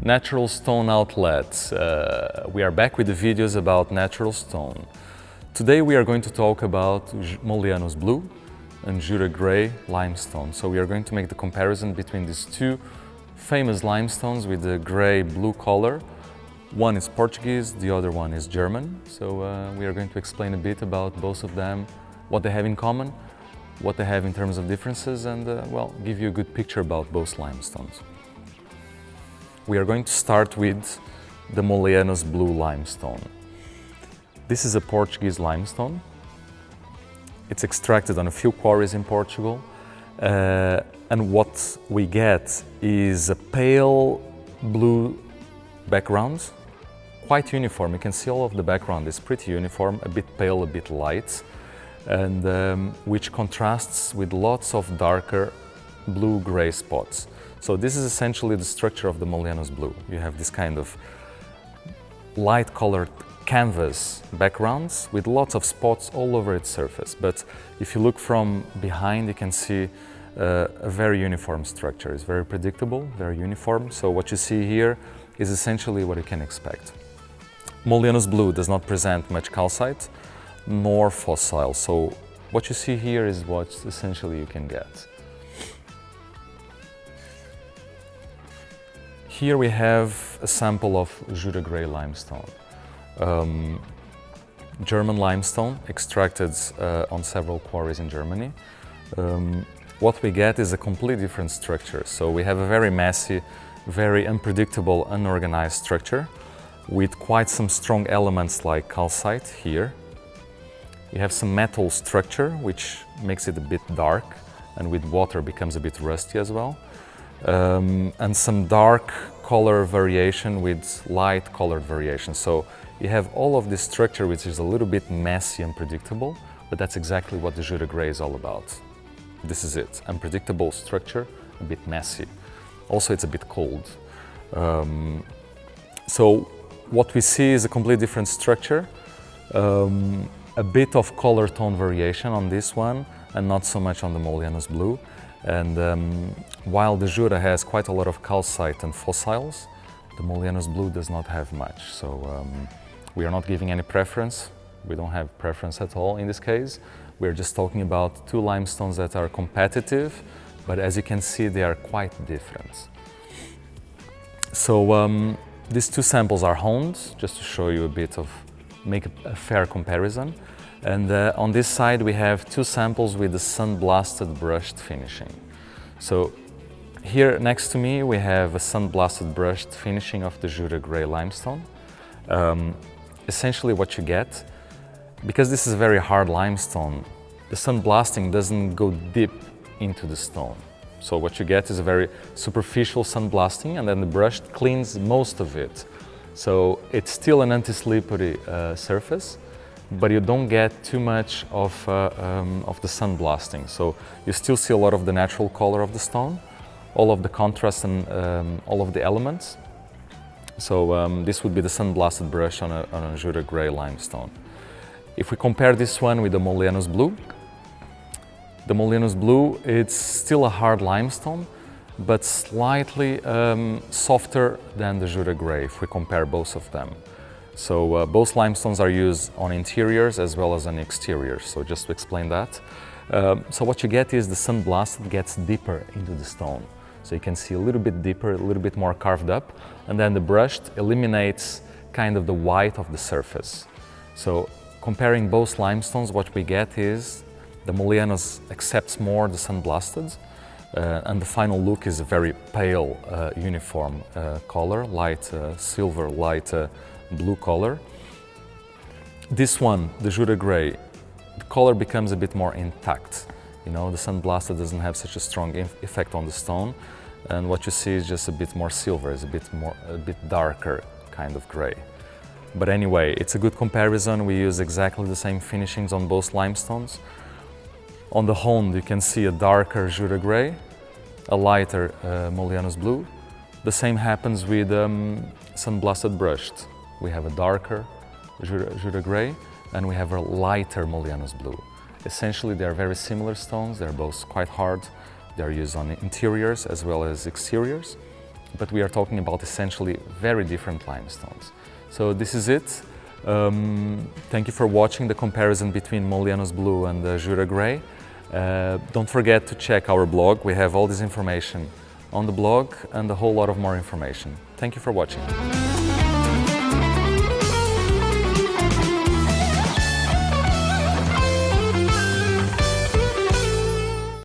Natural stone outlets. We are back with the videos about natural stone. Today we are going to talk about Moleanos Blue and Jura Grey limestone. So we are going to make the comparison between these two famous limestones with the grey-blue color. One is Portuguese, the other one is German. So we are going to explain a bit about both of them, what they have in common, what they have in terms of differences, and well, give you a good picture about both limestones. We are going to start with the Moleanos Blue limestone. This is a Portuguese limestone. It's extracted on a few quarries in Portugal, and what we get is a pale blue background, quite uniform. You can see all of the background is pretty uniform, a bit pale, a bit light, and which contrasts with lots of darker blue-gray spots. So this is essentially the structure of the Moleanos Blue. You have this kind of light-colored canvas backgrounds with lots of spots all over its surface. But if you look from behind, you can see a very uniform structure. It's very predictable, very uniform. So what you see here is essentially what you can expect. Moleanos Blue does not present much calcite nor fossil. So what you see here is what essentially you can get. Here we have a sample of Jura Grey limestone. German limestone extracted on several quarries in Germany. What we get is a completely different structure. So we have a very messy, very unpredictable, unorganized structure with quite some strong elements like calcite here. We have some metal structure which makes it a bit dark and with water becomes a bit rusty as well. And some dark color variation with light colored variation. So you have all of this structure which is a little bit messy and predictable, but that's exactly what the Jura Grey is all about. This is it, unpredictable structure, a bit messy. Also it's a bit cold. So what we see is a completely different structure, a bit of color tone variation on this one and not so much on the Moleanos Blue. And while the Jura has quite a lot of calcite and fossils, the Moleanos Blue does not have much. So we are not giving any preference. We don't have preference at all in this case. We're just talking about two limestones that are competitive, but as you can see, they are quite different. So these two samples are honed, just to show you a bit of, make a fair comparison. And on this side we have two samples with the sandblasted brushed finishing. So here next to me we have a sandblasted brushed finishing of the Jura Grey limestone. Essentially what you get, because this is a very hard limestone, the sandblasting doesn't go deep into the stone. So what you get is a very superficial sandblasting, and then the brush cleans most of it. So it's still an anti-slippery surface, but you don't get too much of the sandblasting. So you still see a lot of the natural color of the stone, all of the contrast and all of the elements. So this would be the sandblasted brush on a Jura Grey limestone. If we compare this one with the Moleanos Blue, the Moleanos Blue, it's still a hard limestone, but slightly softer than the Jura Grey if we compare both of them. So both limestones are used on interiors as well as on exteriors, so just to explain that. So what you get is the sandblasted gets deeper into the stone. So you can see a little bit deeper, a little bit more carved up, and then the brushed eliminates kind of the white of the surface. So comparing both limestones, what we get is the Moleanos accepts more the sandblasted, and the final look is a very pale, uniform color, light silver, light blue color. This one, the Jura Grey, the color becomes a bit more intact. You know, the sandblasted doesn't have such a strong effect on the stone, and what you see is just a bit more silver, it's a bit darker kind of gray. But anyway, it's a good comparison. We use exactly the same finishings on both limestones. On the honed, you can see a darker Jura Grey, a lighter Moleanos Blue. The same happens with sandblasted brushed. We have a darker Jura Grey and we have a lighter Moleanos Blue. Essentially, they are very similar stones. They're both quite hard. They're used on interiors as well as exteriors. but we are talking about essentially very different limestones. So this is it. Thank you for watching the comparison between Moleanos Blue and Jura Grey. Don't forget to check our blog. We have all this information on the blog and a whole lot of more information. Thank you for watching.